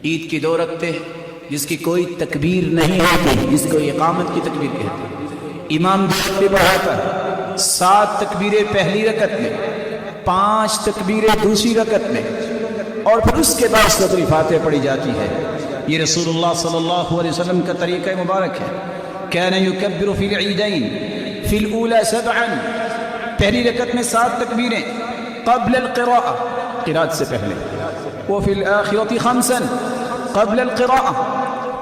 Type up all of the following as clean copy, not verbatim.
عید کی دو رکعتیں جس کی کوئی تکبیر نہیں ہوتی، جس کو اقامت کی تکبیر کہتے ہیں، امام بھی پڑھاتا ہے 7 تکبیریں پہلی رکعت میں، 5 تکبیریں دوسری رکعت میں، اور پھر اس کے بعد سورۃ الفاتحہ پڑھی جاتی ہے۔ یہ رسول اللہ صلی اللہ علیہ وسلم کا طریقہ مبارک ہے۔ کان یکبر فی العیدین فی الاولی 7، پہلی رکعت میں 7 تکبیریں قبل القراءہ، قراءت سے پہلے، وفی الآخرۃ 5 قبل القراءہ،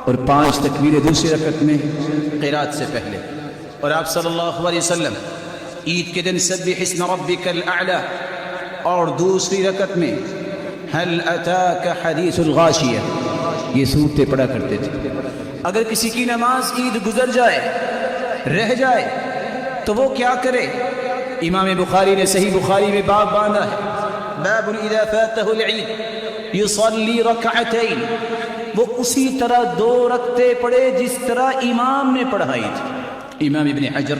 اور 5 تکبیریں دوسری رکعت میں قراءت سے پہلے۔ اور آپ صلی اللہ علیہ وسلم عید کے دن سبح اسم ربک الاعلی اور دوسری رکعت میں هل اتاک حدیث الغاشیہ، یہ صورتیں پڑھا کرتے تھے۔ اگر کسی کی نماز عید گزر جائے، رہ جائے، تو وہ کیا کرے؟ امام بخاری نے صحیح بخاری میں باب باندھا ہے، باب اذا فاتہ العید یصلی رکعتین، وہ اسی طرح 2 رکعتیں پڑھے جس طرح امام نے پڑھائی تھی۔ امام ابن حجر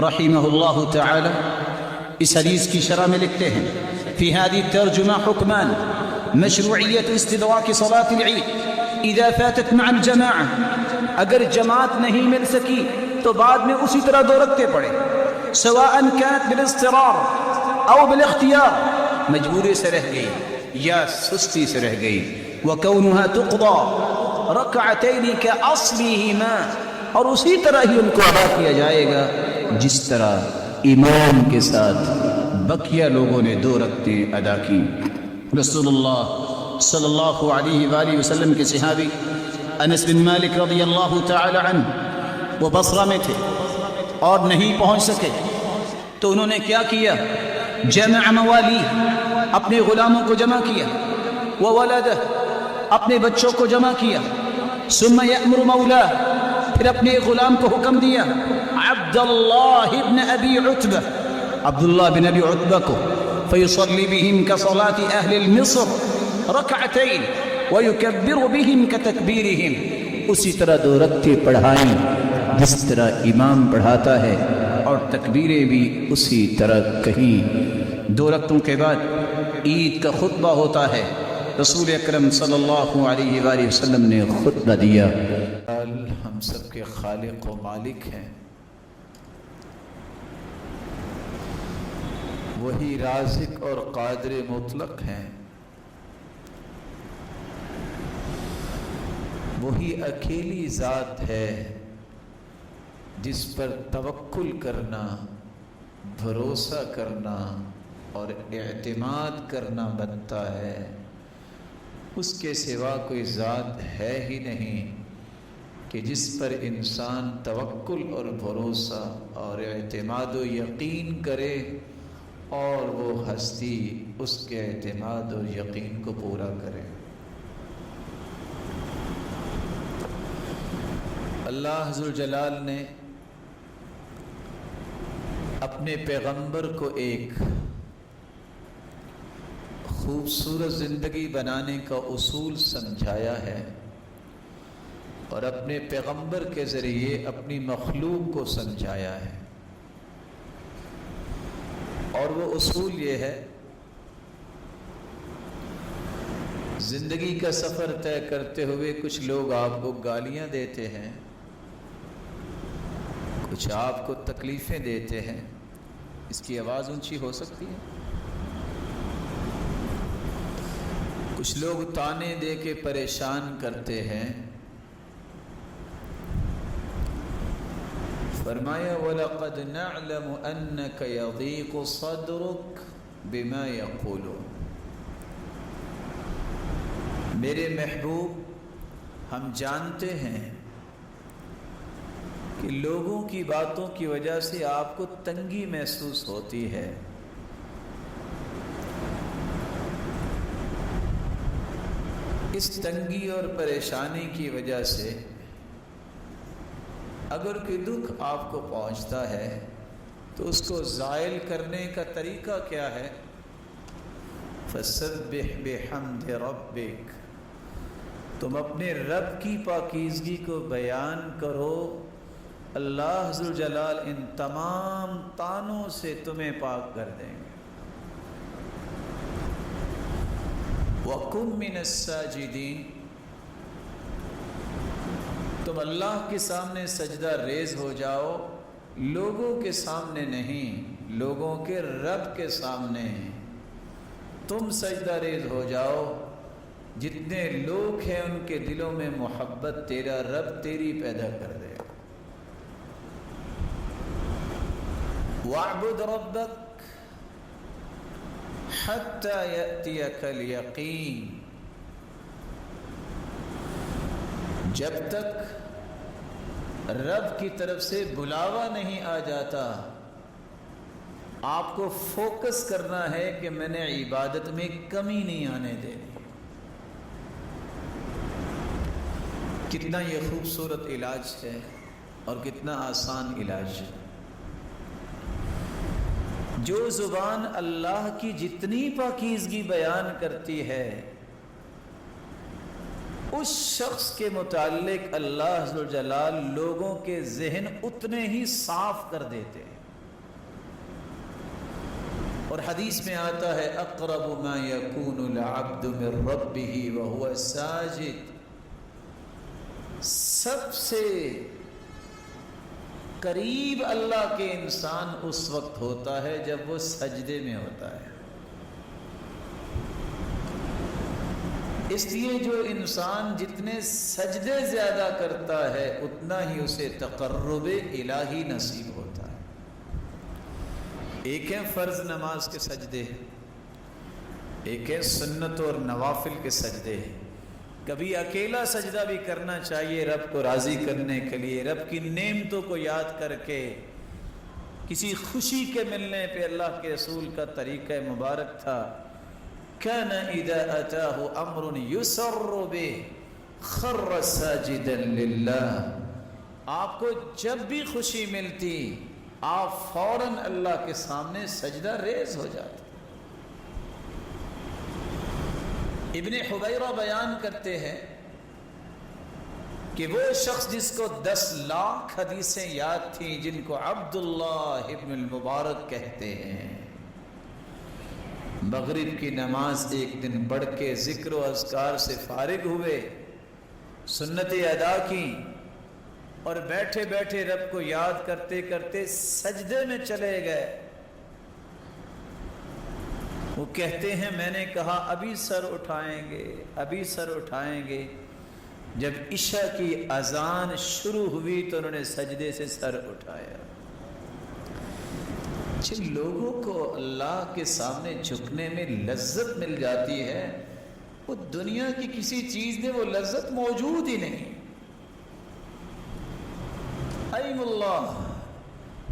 رحمہ اللہ تعالی اس حدیث کی شرح میں لکھتے ہیں، فی هذه الترجمہ حکمان، مشروعیت استدراک صلاة العید اذا فاتت مع الجماعہ، اگر جماعت نہیں مل سکی تو بعد میں اسی طرح 2 رکعتیں پڑھے، سواء كانت بالاضطرار او بالاختیار، مجبوری سے رہ گئی یا سستی سے رہ گئی، وكونها تقضى ركعتين كأصلهما، اور اسی طرح ہی ان کو ادا کیا جائے گا جس طرح امام کے ساتھ بقیہ لوگوں نے 2 رکعتیں ادا کی۔ رسول اللہ صلی اللہ علیہ وآلہ وسلم کے صحابی انس بن مالک رضی اللہ تعالی عنہ، وہ بصرہ میں تھے اور نہیں پہنچ سکے، تو انہوں نے کیا کیا؟ جمع موالی، اپنے غلاموں کو جمع کیا، وولدہ، اپنے بچوں کو جمع کیا، ثم یأمر مولا، پھر اپنے غلام کو حکم دیا، عبداللہ بن ابی عتبہ، عبداللہ بن ابی عتبہ کو، فیصلی بہم کصلاة اہل مصر رکعتین ویکبر بہم کتکبیرہم، اسی طرح 2 رکعتیں پڑھائیں جس طرح امام پڑھاتا ہے، اور تکبیریں بھی اسی طرح کہیں۔ 2 رکعتوں کے بعد عید کا خطبہ ہوتا ہے۔ رسول اکرم صلی اللہ علیہ وآلہ وسلم نے خطبہ دیا۔ ہم سب کے خالق و مالک ہیں، وہی رازق اور قادر مطلق ہیں، وہی اکیلی ذات ہے جس پر توکل کرنا، بھروسہ کرنا اور اعتماد کرنا بنتا ہے۔ اس کے سوا کوئی ذات ہے ہی نہیں کہ جس پر انسان توکل اور بھروسہ اور اعتماد و یقین کرے اور وہ ہستی اس کے اعتماد اور یقین کو پورا کرے۔ اللہ ذوالجلال نے اپنے پیغمبر کو ایک خوبصورت زندگی بنانے کا اصول سمجھایا ہے، اور اپنے پیغمبر کے ذریعے اپنی مخلوق کو سمجھایا ہے، اور وہ اصول یہ ہے، زندگی کا سفر طے کرتے ہوئے کچھ لوگ آپ کو گالیاں دیتے ہیں، کچھ آپ کو تکلیفیں دیتے ہیں، اس کی آواز اونچی ہو سکتی ہے، کچھ لوگ تانے دے کے پریشان کرتے ہیں، فرمایا وَلَقَدْ نَعْلَمُ أَنَّكَ يَضِيقُ صَدْرُكَ بِمَا يَقُولُونَ، میرے محبوب ہم جانتے ہیں کہ لوگوں کی باتوں کی وجہ سے آپ کو تنگی محسوس ہوتی ہے، اس تنگی اور پریشانی کی وجہ سے اگر کوئی دکھ آپ کو پہنچتا ہے تو اس کو زائل کرنے کا طریقہ کیا ہے؟ فَسَبِّحْ بِحَمْدِ رَبِّكَ، تم اپنے رب کی پاکیزگی کو بیان کرو، اللہ ذوالجلال ان تمام طعنوں سے تمہیں پاک کر دیں گے۔ وَقُمْ مِنَ السَّاجِدِينَ، تم اللہ کے سامنے سجدہ ریز ہو جاؤ، لوگوں کے سامنے نہیں، لوگوں کے رب کے سامنے تم سجدہ ریز ہو جاؤ۔ جتنے لوگ ہیں ان کے دلوں میں محبت تیرا رب تیری پیدا کر دے۔ وَاعْبُدْ رَبَّكَ حَتَّى يَأْتِيَكَ الْيَقِينُ، جب تک رب کی طرف سے بلاوا نہیں آ جاتا، آپ کو فوکس کرنا ہے کہ میں نے عبادت میں کمی نہیں آنے دینی۔ کتنا یہ خوبصورت علاج ہے اور کتنا آسان علاج ہے۔ جو زبان اللہ کی جتنی پاکیزگی بیان کرتی ہے، اس شخص کے متعلق اللہ عز و جلال لوگوں کے ذہن اتنے ہی صاف کر دیتے ہیں۔ اور حدیث میں آتا ہے اقرب ما یکون العبد من ربہ وہو ساجد، سب سے قریب اللہ کے انسان اس وقت ہوتا ہے جب وہ سجدے میں ہوتا ہے۔ اس لیے جو انسان جتنے سجدے زیادہ کرتا ہے اتنا ہی اسے تقرب الہی نصیب ہوتا ہے۔ ایک ہے فرض نماز کے سجدے، ایک ہے سنت اور نوافل کے سجدے۔ کبھی اکیلا سجدہ بھی کرنا چاہیے رب کو راضی کرنے کے لیے، رب کی نعمتوں کو یاد کر کے۔ کسی خوشی کے ملنے پہ اللہ کے رسول کا طریقہ مبارک تھا، كان اذا اتاه امر يسر به خر ساجدا لله، آپ کو جب بھی خوشی ملتی آپ فوراً اللہ کے سامنے سجدہ ریز ہو جاتے۔ ابن حبیرہ بیان کرتے ہیں کہ وہ شخص جس کو 10 لاکھ حدیثیں یاد تھیں، جن کو عبداللہ ابن المبارک کہتے ہیں، مغرب کی نماز ایک دن پڑھ کے ذکر و اذکار سے فارغ ہوئے، سنتیں ادا کی اور بیٹھے بیٹھے رب کو یاد کرتے کرتے سجدے میں چلے گئے۔ وہ کہتے ہیں میں نے کہا ابھی سر اٹھائیں گے، ابھی سر اٹھائیں گے۔ جب عشاء کی اذان شروع ہوئی تو انہوں نے سجدے سے سر اٹھایا۔ جن لوگوں کو اللہ کے سامنے جھکنے میں لذت مل جاتی ہے، وہ دنیا کی کسی چیز میں وہ لذت موجود ہی نہیں۔ ایم اللہ،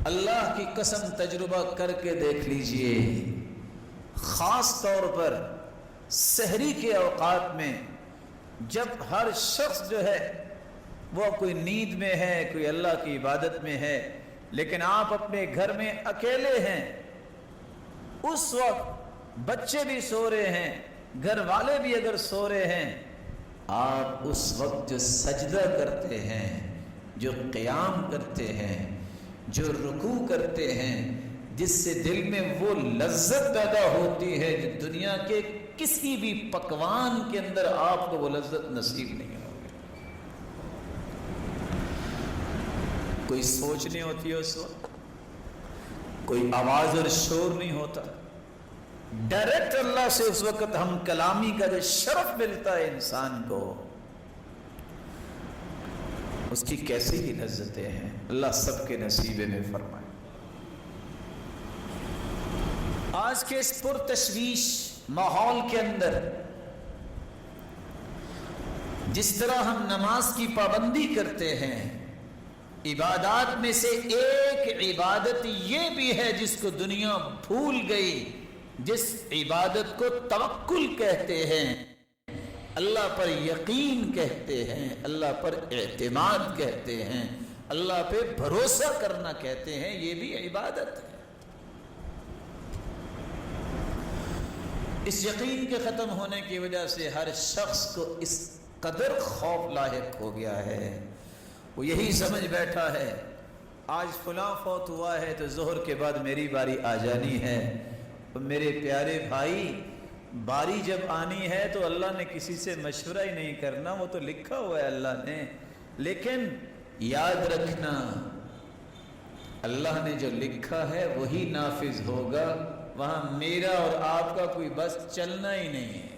اللہ کی قسم تجربہ کر کے دیکھ لیجئے، خاص طور پر سحری کے اوقات میں جب ہر شخص جو ہے وہ کوئی نیند میں ہے، کوئی اللہ کی عبادت میں ہے، لیکن آپ اپنے گھر میں اکیلے ہیں، اس وقت بچے بھی سو رہے ہیں، گھر والے بھی اگر سو رہے ہیں، آپ اس وقت جو سجدہ کرتے ہیں، جو قیام کرتے ہیں، جو رکوع کرتے ہیں، جس سے دل میں وہ لذت پیدا ہوتی ہے جو دنیا کے کسی بھی پکوان کے اندر آپ کو وہ لذت نصیب نہیں ہوگی۔ کوئی سوچ نہیں ہوتی ہے اس وقت، کوئی آواز اور شور نہیں ہوتا، ڈائریکٹ اللہ سے اس وقت ہم کلامی کا جو شرف ملتا ہے انسان کو، اس کی کیسی ہی لذتیں ہیں، اللہ سب کے نصیبے میں فرمائے۔ آج کے اس پرتشویش ماحول کے اندر جس طرح ہم نماز کی پابندی کرتے ہیں، عبادات میں سے ایک عبادت یہ بھی ہے جس کو دنیا بھول گئی، جس عبادت کو توکل کہتے ہیں، اللہ پر یقین کہتے ہیں، اللہ پر اعتماد کہتے ہیں، اللہ پہ بھروسہ کرنا کہتے ہیں، یہ بھی عبادت ہے۔ اس یقین کے ختم ہونے کی وجہ سے ہر شخص کو اس قدر خوف لاحق ہو گیا ہے، وہ یہی سمجھ بیٹھا ہے آج فلاں فوت ہوا ہے تو ظہر کے بعد میری باری آ جانی ہے۔ تو میرے پیارے بھائی، باری جب آنی ہے تو اللہ نے کسی سے مشورہ ہی نہیں کرنا، وہ تو لکھا ہوا ہے اللہ نے، لیکن یاد رکھنا اللہ نے جو لکھا ہے وہی نافذ ہوگا، وہاں میرا اور آپ کا کوئی بس چلنا ہی نہیں ہے۔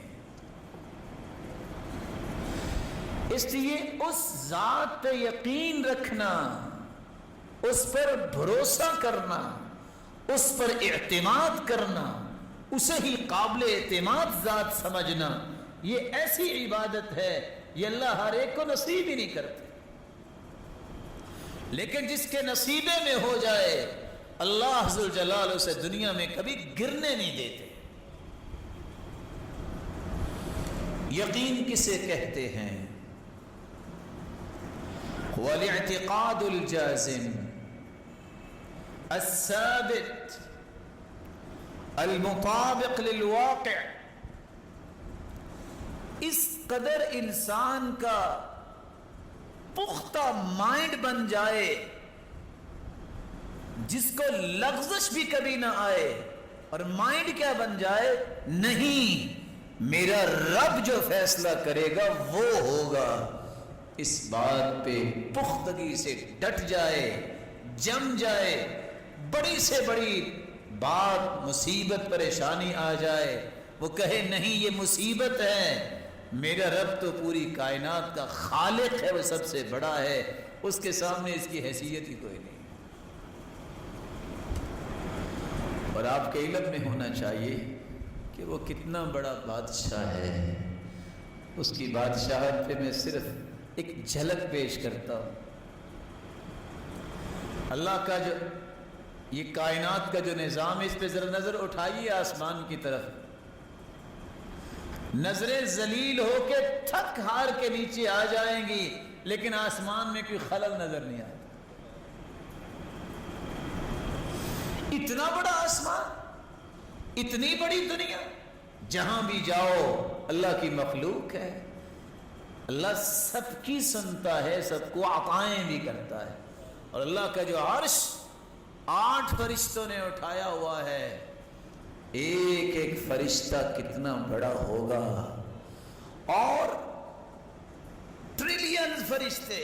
اس لیے اس ذات پہ یقین رکھنا، اس پر بھروسہ کرنا، اس پر اعتماد کرنا، اسے ہی قابل اعتماد ذات سمجھنا، یہ ایسی عبادت ہے یہ اللہ ہر ایک کو نصیب ہی نہیں کرتے، لیکن جس کے نصیبے میں ہو جائے اللہ ذوالجلال اسے دنیا میں کبھی گرنے نہیں دیتے۔ یقین کسے کہتے ہیں؟ والاعتقاد الجازم الثابت المطابق للواقع۔ اس قدر انسان کا پختہ مائنڈ بن جائے جس کو لغزش بھی کبھی نہ آئے، اور مائنڈ کیا بن جائے؟ نہیں، میرا رب جو فیصلہ کرے گا وہ ہوگا۔ اس بات پہ پختگی سے ڈٹ جائے، جم جائے، بڑی سے بڑی بات مصیبت پریشانی آ جائے وہ کہے نہیں یہ مصیبت ہے، میرا رب تو پوری کائنات کا خالق ہے، وہ سب سے بڑا ہے، اس کے سامنے اس کی حیثیت ہی کوئی نہیں۔ اور آپ کے علم میں ہونا چاہیے کہ وہ کتنا بڑا بادشاہ ہے، اس کی بادشاہت پہ میں صرف ایک جھلک پیش کرتا ہوں۔ اللہ کا جو یہ کائنات کا جو نظام، اس پہ ذرا نظر اٹھائیے آسمان کی طرف، نظریں ذلیل ہو کے تھک ہار کے نیچے آ جائیں گی، لیکن آسمان میں کوئی خلل نظر نہیں آتا۔ اتنا بڑا آسمان، اتنی بڑی دنیا، جہاں بھی جاؤ اللہ کی مخلوق ہے، اللہ سب کی سنتا ہے، سب کو عطائیں بھی کرتا ہے، اور اللہ کا جو عرش 8 فرشتوں نے اٹھایا ہوا ہے، ایک ایک فرشتہ کتنا بڑا ہوگا، اور ٹریلین فرشتے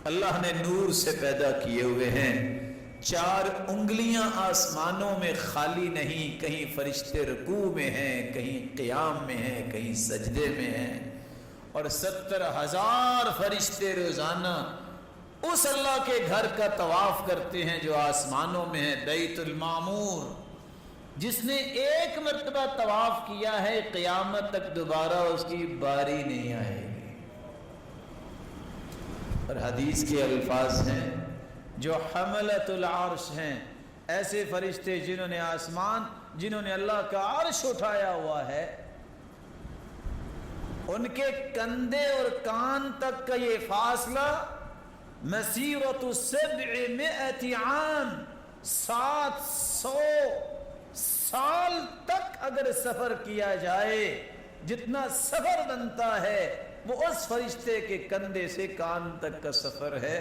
اللہ نے نور سے پیدا کیے ہوئے ہیں۔ 4 انگلیاں آسمانوں میں خالی نہیں، کہیں فرشتے رکوع میں ہیں، کہیں قیام میں ہیں، کہیں سجدے میں ہیں، اور 70,000 فرشتے روزانہ اس اللہ کے گھر کا طواف کرتے ہیں جو آسمانوں میں ہے، بیت المعمور۔ جس نے ایک مرتبہ طواف کیا ہے قیامت تک دوبارہ اس کی باری نہیں آئے گی۔ اور حدیث کے الفاظ ہیں جو حملۃ العرش ہیں، ایسے فرشتے جنہوں نے جنہوں نے اللہ کا عرش اٹھایا ہوا ہے، ان کے کندھے اور کان تک کا یہ فاصلہ مسیرۃ 700 عام، 700 سال تک اگر سفر کیا جائے، جتنا سفر بنتا ہے وہ اس فرشتے کے کندھے سے کان تک کا سفر ہے،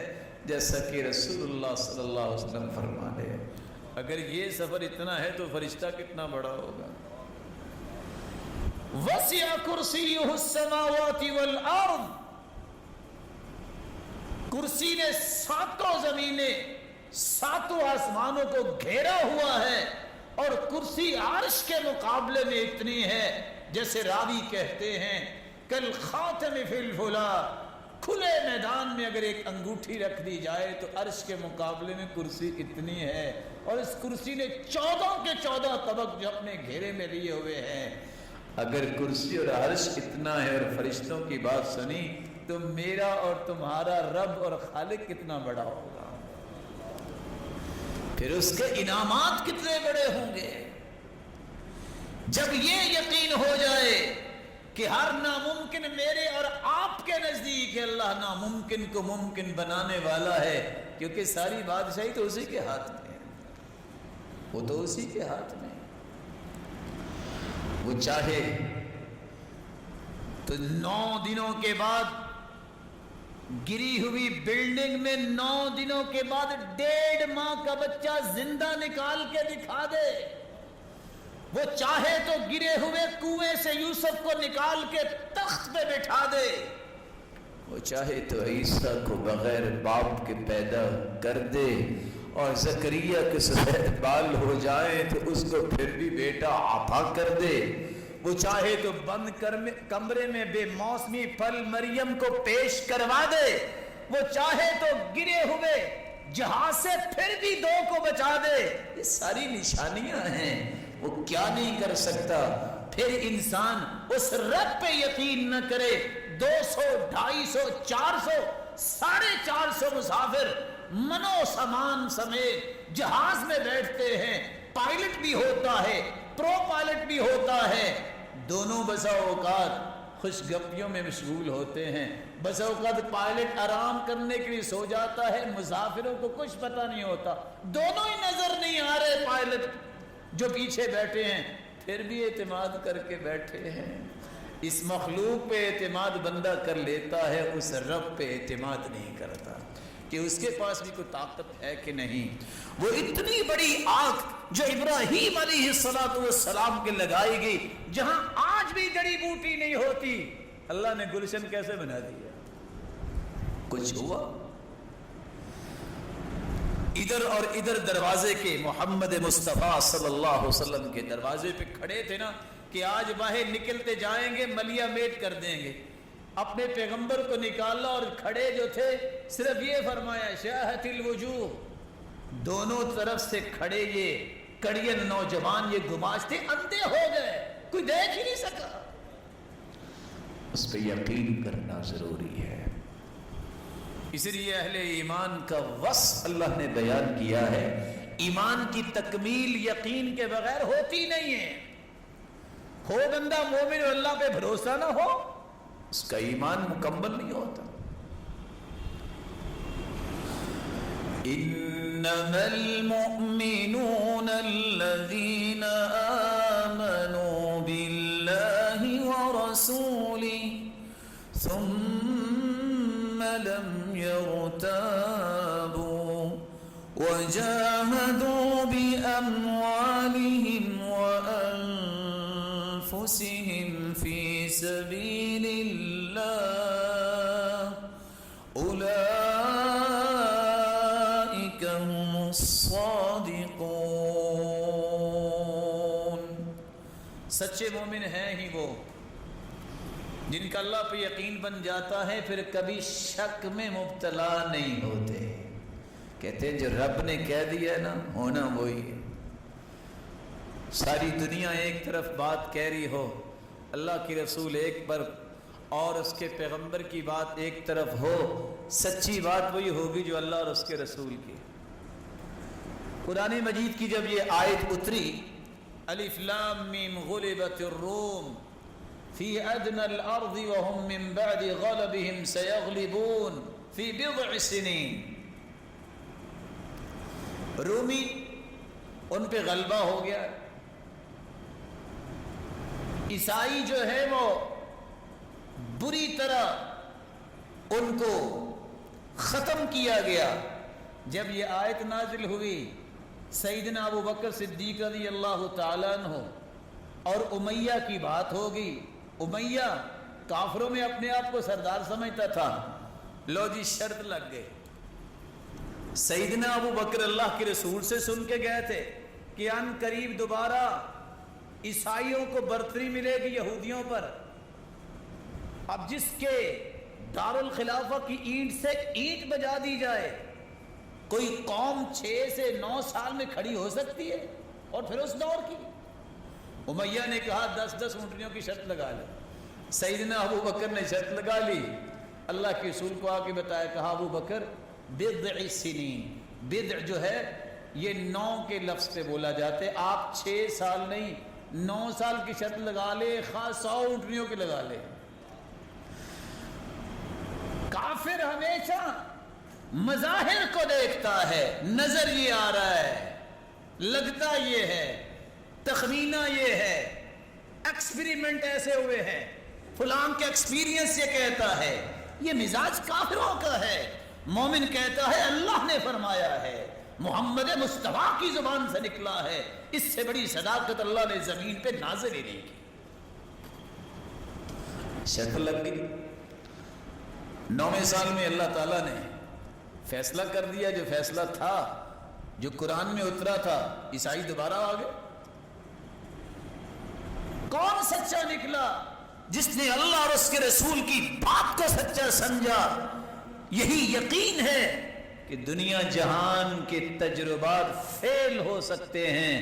جیسا کہ رسول اللہ صلی اللہ علیہ وسلم فرماتے ہیں۔ اگر یہ سفر اتنا ہے تو فرشتہ کتنا بڑا ہوگا۔ وسع کرسیہ السماوات والارض، کرسی نے 7 زمینیں 7 آسمانوں کو گھیرا ہوا ہے، اور کرسی عرش کے مقابلے میں اتنی ہے جیسے راوی کہتے ہیں کل خاتم فی الفلا، کھلے میدان میں اگر ایک انگوٹھی رکھ دی جائے تو عرش کے مقابلے میں کرسی اتنی ہے، اور اس کرسی نے 14 کے 14 طبق جو اپنے گھیرے میں لیے ہوئے ہیں۔ اگر کرسی اور عرش اتنا ہے اور فرشتوں کی بات سنی تو میرا اور تمہارا رب اور خالق کتنا بڑا ہوگا، پھر اس کے انعامات کتنے بڑے ہوں گے۔ جب یہ یقین ہو جائے کہ ہر ناممکن میرے اور آپ کے نزدیک ہے، اللہ ناممکن کو ممکن بنانے والا ہے، کیونکہ ساری بادشاہی تو اسی کے ہاتھ میں ہے، وہ تو اسی کے ہاتھ میں ہے۔ وہ چاہے تو 9 دنوں کے بعد گری ہوئی بلڈنگ میں 9 دنوں کے بعد 1.5 ماہ کا بچہ زندہ نکال کے دکھا دے، وہ چاہے تو گرے ہوئے کنویں سے یوسف کو نکال کے تخت پہ بٹھا دے، وہ چاہے تو عیسیٰ کو بغیر باپ کے پیدا کر دے اور زکریا کے سفید بال ہو جائیں تو اس کو پھر بھی بیٹا عطا کر دے۔ وہ چاہے تو بند کمرے میں بے موسمی پھل مریم کو پیش کروا دے۔ وہ چاہے تو گرے ہوئے جہاز سے پھر بھی 2 کو بچا دے۔ یہ ساری نشانیاں ہیں، وہ کیا نہیں کر سکتا؟ پھر انسان اس رب پہ یقین نہ کرے۔ 200 250 400 450 مسافر منو سامان سمیت جہاز میں بیٹھتے ہیں، پائلٹ بھی ہوتا ہے، پرو پائلٹ بھی ہوتا ہے، دونوں بسا اوقات خوش گپیوں میں مشغول ہوتے ہیں۔ بسا اوقات پائلٹ آرام کرنے کے لیے سو جاتا ہے، مسافروں کو کچھ پتہ نہیں ہوتا، دونوں ہی نظر نہیں آ رہے پائلٹ جو پیچھے بیٹھے ہیں، پھر بھی اعتماد کر کے بیٹھے ہیں۔ اس مخلوق پہ اعتماد بندہ کر لیتا ہے، اس رب پہ اعتماد نہیں کرتا کہ اس کے پاس بھی کوئی طاقت ہے کہ نہیں۔ وہ اتنی بڑی آگ جو ابراہیم علیہ السلام کے لگائی گئی، جہاں آج بھی جڑی بوٹی نہیں ہوتی، اللہ نے گلشن کیسے بنا دیا؟ کچھ ہوا؟ ادھر اور ادھر دروازے کے محمد مصطفیٰ صلی اللہ علیہ وسلم کے دروازے پہ کھڑے تھے نا کہ آج باہر نکلتے جائیں گے ملیا میٹ کر دیں گے۔ اپنے پیغمبر کو نکالا اور کھڑے جو تھے صرف یہ فرمایا شاہت الوجوہ، دونوں طرف سے کھڑے یہ کڑین نوجوان یہ گماشتے اندھے ہو گئے، کوئی دیکھ ہی نہیں سکا۔ اس پہ یقین کرنا ضروری ہے۔ اس لیے اہل ایمان کا وصف اللہ نے بیان کیا ہے۔ ایمان کی تکمیل یقین کے بغیر ہوتی نہیں ہے۔ ہو بندہ مومن اور اللہ پہ بھروسہ نہ ہو، اس کا ایمان مکمل نہیں ہوتا۔ انما المؤمنون الذين آمنوا بالله ورسوله ثم لم يرتابوا وجاهدوا بأموالهم وأنفسهم في سبيل الله أولئك هم الصادقون۔ سچے مومن ہیں ہی وہ جن کا اللہ پہ یقین بن جاتا ہے، پھر کبھی شک میں مبتلا نہیں ہوتے۔ کہتے ہیں جو رب نے کہہ دیا ہے نا، ہونا وہی ہے۔ ساری دنیا ایک طرف بات کہہ رہی ہو، اللہ کی رسول ایک پر اور اس کے پیغمبر کی بات ایک طرف ہو، سچی بات وہی ہوگی جو اللہ اور اس کے رسول کی۔ قرآن مجید کی جب یہ آیت اتری، الف لام میم غلبت الروم فی ادنى الارض وهم من بعد غلبهم سيغلبون فی بضع سنین، رومی ان پہ غلبہ ہو گیا، عیسائی جو ہے وہ بری طرح ان کو ختم کیا گیا۔ جب یہ آیت نازل ہوئی، سیدنا ابو بکر صدیق رضی اللہ تعالیٰ عنہ اور امیہ کی بات ہوگی۔ امیہ کافروں میں اپنے آپ کو سردار سمجھتا تھا، لو جی شرط لگ گئے۔ سیدنا ابو بکر اللہ کے رسول سے سن کے گئے تھے کہ ان قریب دوبارہ عیسائیوں کو برتری ملے گی یہودیوں پر۔ اب جس کے دارالخلافہ کی اینٹ سے اینٹ بجا دی جائے، کوئی قوم 6 سے 9 سال میں کھڑی ہو سکتی ہے؟ اور پھر اس دور کی امیہ نے کہا 10 اونٹنیوں کی شرط لگا لے۔ سیدنا ابو بکر نے شرط لگا لی، اللہ کے رسول کو آ کے بتایا، کہا ابو بکر بضع سنین، بضع جو ہے یہ 9 کے لفظ پہ بولا جاتے، آپ 6 سال نہیں 9 سال کی شرط لگا لے، خاص 100 اونٹنیوں کی لگا لے۔ کافر ہمیشہ مظاہر کو دیکھتا ہے، نظر یہ آ رہا ہے، لگتا یہ ہے، تخمینہ یہ ہے، ایکسپیریمنٹ ایسے ہوئے ہیں، فلان کے ایکسپیرینس یہ کہتا ہے۔ یہ مزاج کافروں کا ہے۔ مومن کہتا ہے اللہ نے فرمایا ہے، محمد مصطفیٰ کی زبان سے نکلا ہے، اس سے بڑی صداقت اللہ نے زمین پہ نازل ہی نہیں کی۔ شرط لگ گئی، 9ویں سال میں اللہ تعالیٰ نے فیصلہ کر دیا، جو فیصلہ تھا، جو قرآن میں اترا تھا، عیسائی دوبارہ آ گئے۔ کون سچا نکلا؟ جس نے اللہ اور اس کے رسول کی بات کو سچا سمجھا۔ یہی یقین ہے کہ دنیا جہان کے تجربات فیل ہو سکتے ہیں،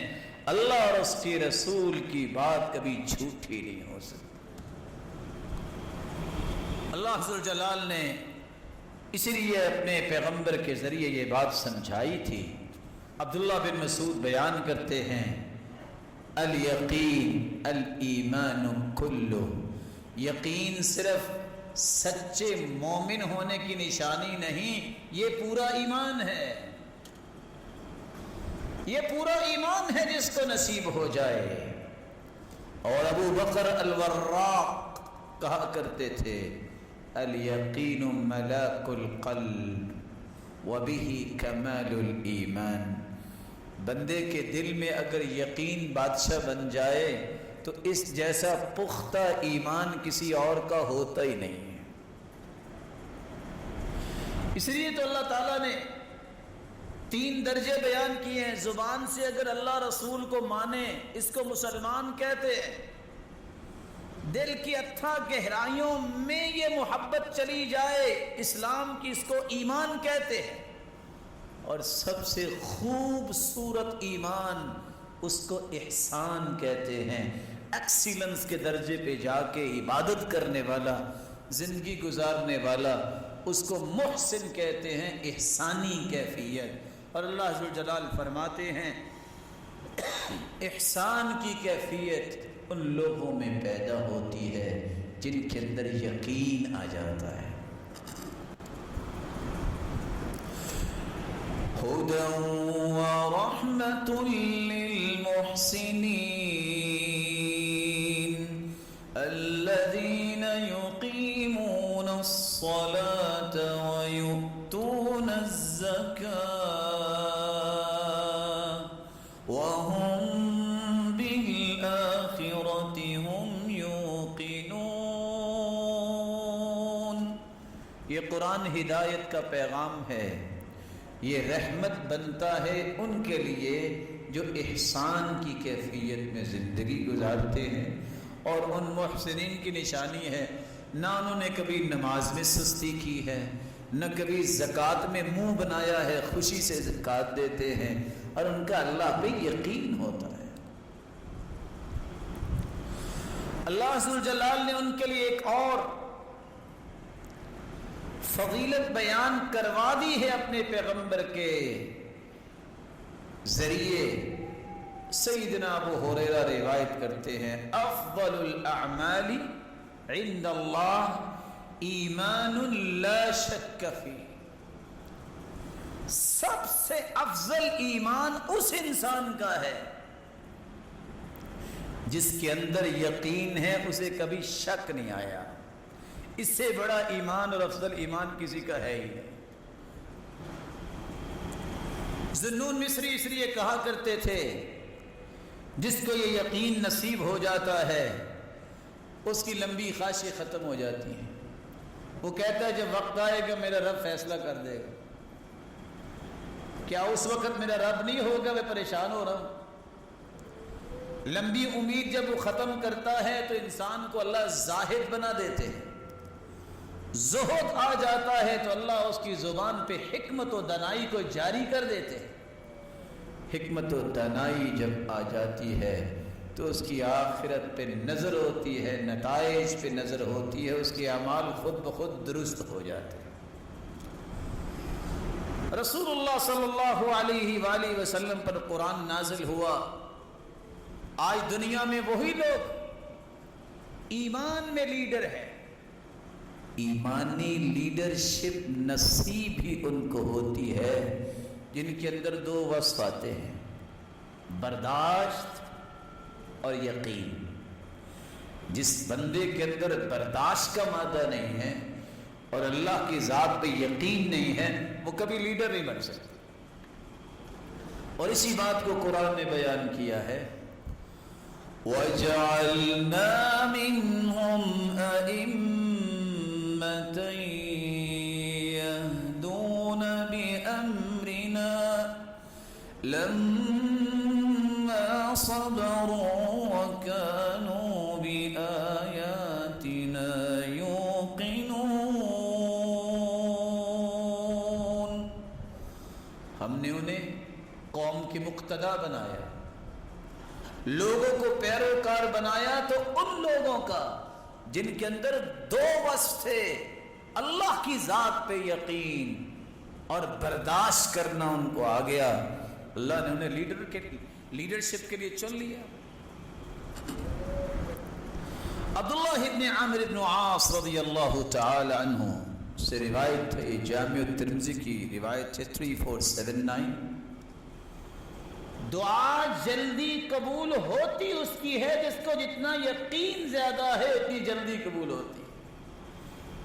اللہ اور اس کے رسول کی بات کبھی جھوٹی نہیں ہو سکتی۔ اللہ ذو الجلال نے اسی لیے اپنے پیغمبر کے ذریعے یہ بات سمجھائی تھی۔ عبداللہ بن مسعود بیان کرتے ہیں، الیقین الایمان کلہ، یقین صرف سچے مومن ہونے کی نشانی نہیں، یہ پورا ایمان ہے، یہ پورا ایمان ہے جس کو نصیب ہو جائے۔ اور ابو بکر الوراق کہا کرتے تھے، الیقین ملاک القلب وبہ کمال الایمان، بندے کے دل میں اگر یقین بادشاہ بن جائے تو اس جیسا پختہ ایمان کسی اور کا ہوتا ہی نہیں ہے۔ اس لیے تو اللہ تعالیٰ نے 3 درجے بیان کیے ہیں۔ زبان سے اگر اللہ رسول کو مانے اس کو مسلمان کہتے ہیں، دل کی اتھاں گہرائیوں میں یہ محبت چلی جائے اسلام کی، اس کو ایمان کہتے ہیں۔ اور سب سے خوبصورت ایمان اس کو احسان کہتے ہیں۔ ایکسیلنس کے درجے پہ جا کے عبادت کرنے والا، زندگی گزارنے والا، اس کو محسن کہتے ہیں، احسانی کیفیت۔ اور اللہ ذو الجلال فرماتے ہیں احسان کی کیفیت ان لوگوں میں پیدا ہوتی ہے جن کے اندر یقین آ جاتا ہے۔ هدى ورحمة للمحسنين الذين يقيمون الصلاة ويؤتون الزكاة وهم بالآخرة هم يوقنون۔ یہ قرآن ہدایت کا پیغام ہے، یہ رحمت بنتا ہے ان کے لیے جو احسان کی کیفیت میں زندگی گزارتے ہیں۔ اور ان محسنین کی نشانی ہے، نہ انہوں نے کبھی نماز میں سستی کی ہے، نہ کبھی زکوٰۃ میں منہ بنایا ہے، خوشی سے زکوٰۃ دیتے ہیں، اور ان کا اللہ پہ یقین ہوتا ہے۔ اللہ ذو الجلال نے ان کے لیے ایک اور فضیلت بیان کروا دی ہے اپنے پیغمبر کے ذریعے۔ سیدنا ابو ہریرہ روایت کرتے ہیں، افضل الاعمال عند اللہ ایمان لا شک فی، سب سے افضل ایمان اس انسان کا ہے جس کے اندر یقین ہے، اسے کبھی شک نہیں آیا۔ اس سے بڑا ایمان اور افضل ایمان کسی کا ہے ہی نہیں۔ ذنون مصری اس لیے کہا کرتے تھے، جس کو یہ یقین نصیب ہو جاتا ہے اس کی لمبی خواہشیں ختم ہو جاتی ہیں۔ وہ کہتا ہے جب وقت آئے گا میرا رب فیصلہ کر دے گا، کیا اس وقت میرا رب نہیں ہوگا، میں پریشان ہو رہا ہوں۔ لمبی امید جب وہ ختم کرتا ہے تو انسان کو اللہ زاہد بنا دیتے ہیں۔ زہد آ جاتا ہے تو اللہ اس کی زبان پہ حکمت و دانائی کو جاری کر دیتے ہیں۔ حکمت و دانائی جب آ جاتی ہے تو اس کی آخرت پہ نظر ہوتی ہے، نتائج پہ نظر ہوتی ہے، اس کے اعمال خود بخود درست ہو جاتے ہیں۔ رسول اللہ صلی اللہ علیہ وآلہ وسلم پر قرآن نازل ہوا۔ آج دنیا میں وہی لوگ ایمان میں لیڈر ہیں، ایمانی لیڈرشپ نصیب ہی ان کو ہوتی ہے جن کے اندر 2 وصف آتے ہیں، برداشت اور یقین۔ جس بندے کے اندر برداشت کا مادہ نہیں ہے اور اللہ کی ذات پہ یقین نہیں ہے، وہ کبھی لیڈر نہیں بن سکتا۔ اور اسی بات کو قرآن نے بیان کیا ہے، وَجَعَلْنَا مِنْهُمْ أَئِمَّةً لما صبروا وكانوا بآياتنا يوقنون. ہم نے انہیں قوم کی مقتدا بنایا، لوگوں کو پیروکار بنایا، تو ان لوگوں کا جن کے اندر دو وصف تھے، اللہ کی ذات پہ یقین اور برداشت کرنا ان کو آ گیا، اللہ نے انہیں لیڈرشپ کے لیے چن لیا. عبداللہ ابن عامر ابن عاص رضی اللہ تعالی عنہ سے روایت ہے، جامع الترمذی کی روایت ہے 3479. دعا جلدی قبول ہوتی اس کی ہے جس کو جتنا یقین زیادہ ہے اتنی جلدی قبول ہوتی.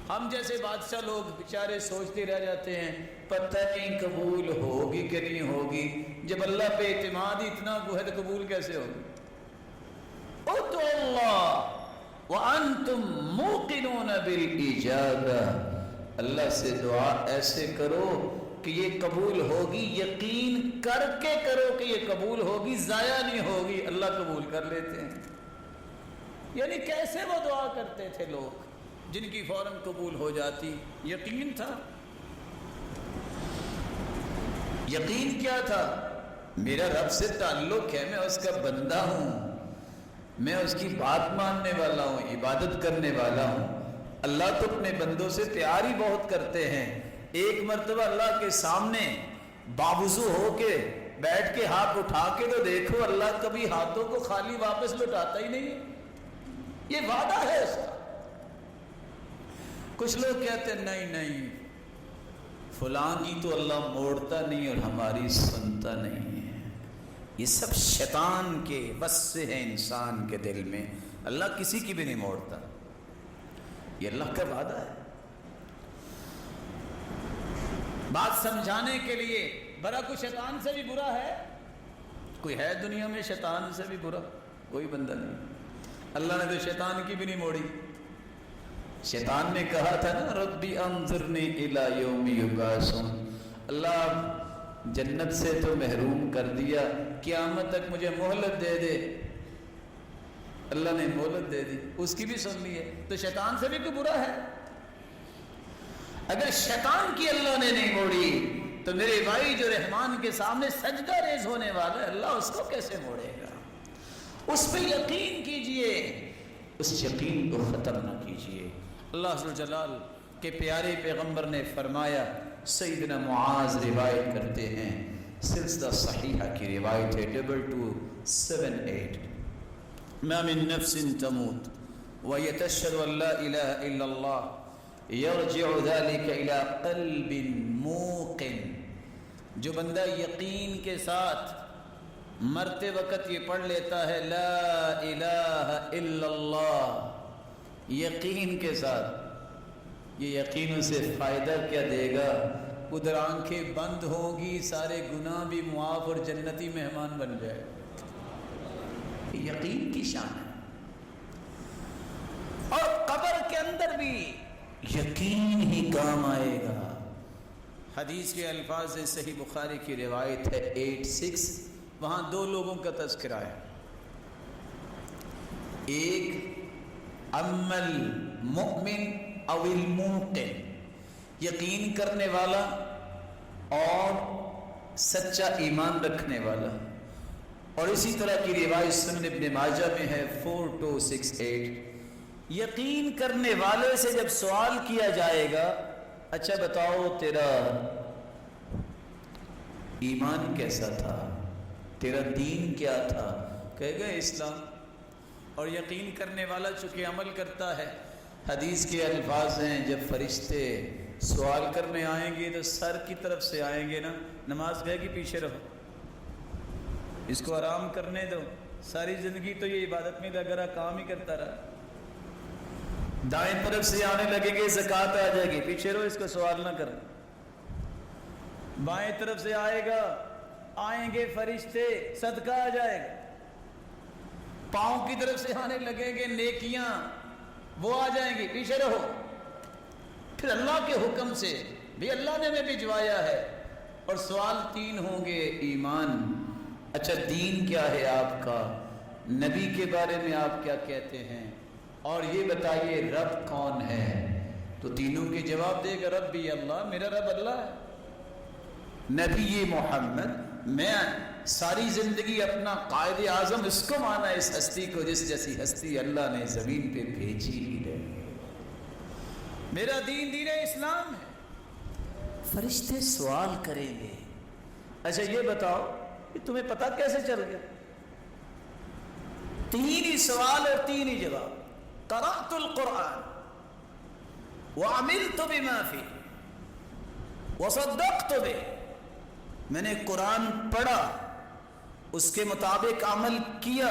ہم جیسے بادشاہ لوگ بیچارے سوچتے رہ جاتے ہیں پتہ نہیں قبول ہوگی کہ نہیں ہوگی. جب اللہ پہ اعتماد اتنا وہ ہے تو قبول کیسے ہوگی؟ ادعوا اللہ وانتم موقنون بالاجابہ، اللہ سے دعا ایسے کرو کہ یہ قبول ہوگی، یقین کر کے کرو کہ یہ قبول ہوگی، ضائع نہیں ہوگی. اللہ قبول کر لیتے ہیں. یعنی کیسے وہ دعا کرتے تھے لوگ جن کی فوراً قبول ہو جاتی؟ یقین تھا. یقین کیا تھا؟ میرا رب سے تعلق ہے، میں اس کا بندہ ہوں، میں اس کی بات ماننے والا ہوں، عبادت کرنے والا ہوں. اللہ تو اپنے بندوں سے پیار ہی بہت کرتے ہیں. ایک مرتبہ اللہ کے سامنے باوضو ہو کے بیٹھ کے ہاتھ اٹھا کے تو دیکھو، اللہ کبھی ہاتھوں کو خالی واپس لوٹاتا ہی نہیں. یہ وعدہ ہے اس کا. کچھ لوگ کہتے ہیں نہیں فلاں کی تو اللہ موڑتا نہیں اور ہماری سنتا نہیں ہے. یہ سب شیطان کے بس سے ہے انسان کے دل میں. اللہ کسی کی بھی نہیں موڑتا، یہ اللہ کا وعدہ ہے. بات سمجھانے کے لیے برا کوئی شیطان سے بھی برا ہے؟ کوئی ہے دنیا میں شیطان سے بھی برا؟ کوئی بندہ نہیں. اللہ نے تو شیطان کی بھی نہیں موڑی. شیطان نے کہا تھا نا ربی انظرنی الی یوم یبعثون، اللہ جنت سے تو محروم کر دیا، قیامت تک مجھے مہلت دے دے. اللہ نے مہلت دے دی، اس کی بھی سن لی ہے. تو شیطان سے بھی کوئی برا ہے؟ اگر شیطان کی اللہ نے نہیں موڑی تو میرے بھائی جو رحمان کے سامنے سجدہ ریز ہونے والا ہے، اللہ اس کو کیسے موڑے گا؟ اس پہ یقین کیجئے، اس یقین کو ختم نہ کیجئے. اللہ عز و جلال کے پیارے پیغمبر نے فرمایا، سیدنا معاذ روایت کرتے ہیں، سلسلہ صحیحہ کی روایت ہے 2278، ما من نفس تموت وهي تشهد ان لا اله الا الله یرجع ذلك الى قلب موقن. جو بندہ یقین کے ساتھ مرتے وقت یہ پڑھ لیتا ہے لا الہ الا اللہ، یقین کے ساتھ، یہ یقین اسے فائدہ کیا دے گا؟ ادھر آنکھیں بند ہوں گی، سارے گناہ بھی معاف اور جنتی مہمان بن جائے. یقین کی شان ہے. اور قبر کے اندر بھی یقین ہی کام آئے گا. حدیث کے الفاظ سے صحیح بخاری کی روایت ہے 86، وہاں دو لوگوں کا تذکرہ ہے. ایک اما المؤمن او الموقن، یقین کرنے والا اور سچا ایمان رکھنے والا. اور اسی طرح کی روایت سنن ابن ماجہ میں ہے 4268. یقین کرنے والے سے جب سوال کیا جائے گا اچھا بتاؤ تیرا ایمان کیسا تھا، تیرا دین کیا تھا، کہے گا اسلام. اور یقین کرنے والا چونکہ عمل کرتا ہے، حدیث کے الفاظ ہیں جب فرشتے سوال کرنے آئیں گے تو سر کی طرف سے آئیں گے نا، نماز کہے گی پیچھے رہو، اس کو آرام کرنے دو، ساری زندگی تو یہ عبادت میں لگا کام ہی کرتا رہا. دائیں طرف سے آنے لگیں گے زکوٰۃ آ جائے گی، پیچھے رہو اس کو سوال نہ کریں. بائیں طرف سے آئے گا، آئیں گے فرشتے، صدقہ آ جائے گا. پاؤں کی طرف سے آنے لگیں گے نیکیاں، وہ آ جائیں گی، پیچھے رہو. پھر اللہ کے حکم سے بھی اللہ نے ہمیں بھجوایا ہے، اور سوال 3 ہوں گے. ایمان، اچھا دین کیا ہے آپ کا، نبی کے بارے میں آپ کیا کہتے ہیں، اور یہ بتائیے رب کون ہے. تو تینوں کے جواب دے گا ربی اللہ، میرا رب اللہ ہے. نبی محمد، میں ساری زندگی اپنا قائد اعظم اس کو مانا، اس ہستی کو جس جیسی ہستی اللہ نے زمین پہ بھیجی ہی نہیں. میرا دین دین اسلام ہے. فرشتے سوال کریں گے، اچھا یہ بتاؤ کہ تمہیں پتہ کیسے چل گیا؟ 3 ہی سوال اور 3 ہی جواب. قرأت القرآن وعملت بما فيه وصدقت به. میں نے قرآن پڑھا، اس کے مطابق عمل کیا،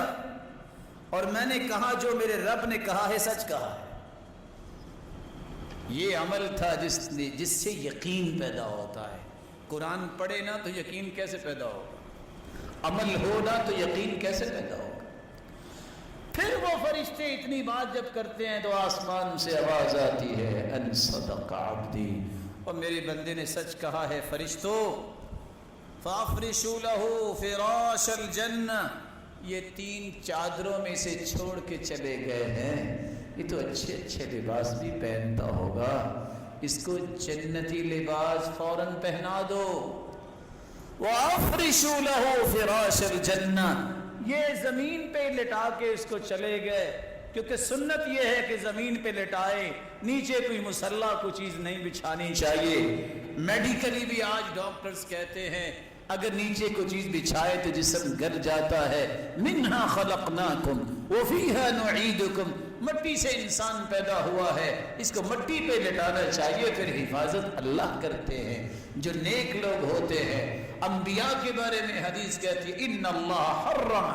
اور میں نے کہا جو میرے رب نے کہا ہے سچ کہا ہے. یہ عمل تھا جس سے یقین پیدا ہوتا ہے. قرآن پڑھے نا تو یقین کیسے پیدا ہوگا، عمل ہو نا تو یقین کیسے پیدا ہوگا. پھر وہ فرشتے اتنی بات جب کرتے ہیں تو آسمان سے آواز آتی ہے ان صدق عبدی، اور میرے بندے نے سچ کہا ہے. فرشتوں فافرشوا له فراش الجنہ، یہ 3 چادروں میں سے چھوڑ کے چلے گئے ہیں. یہ تو اچھے اچھے لباس بھی پہنتا ہوگا، اس کو جنتی لباس فوراً پہنا دو. وافرشوا له فراش الجنہ، یہ زمین پہ لٹا کے اس کو چلے گئے، کیونکہ سنت یہ ہے کہ زمین پہ لٹائے، نیچے کوئی مسلح کوئی چیز نہیں بچھانی چاہیے. میڈیکلی بھی آج ڈاکٹرز کہتے ہیں اگر نیچے کوئی چیز بچھائے تو جسم گل جاتا ہے. منہا خلقناکم وفیہا نعیدکم، مٹی سے انسان پیدا ہوا ہے، اس کو مٹی پہ لٹانا چاہیے. پھر حفاظت اللہ کرتے ہیں جو نیک لوگ ہوتے ہیں. انبیاء کے بارے میں حدیث کہتی ہے ان اللہ حرم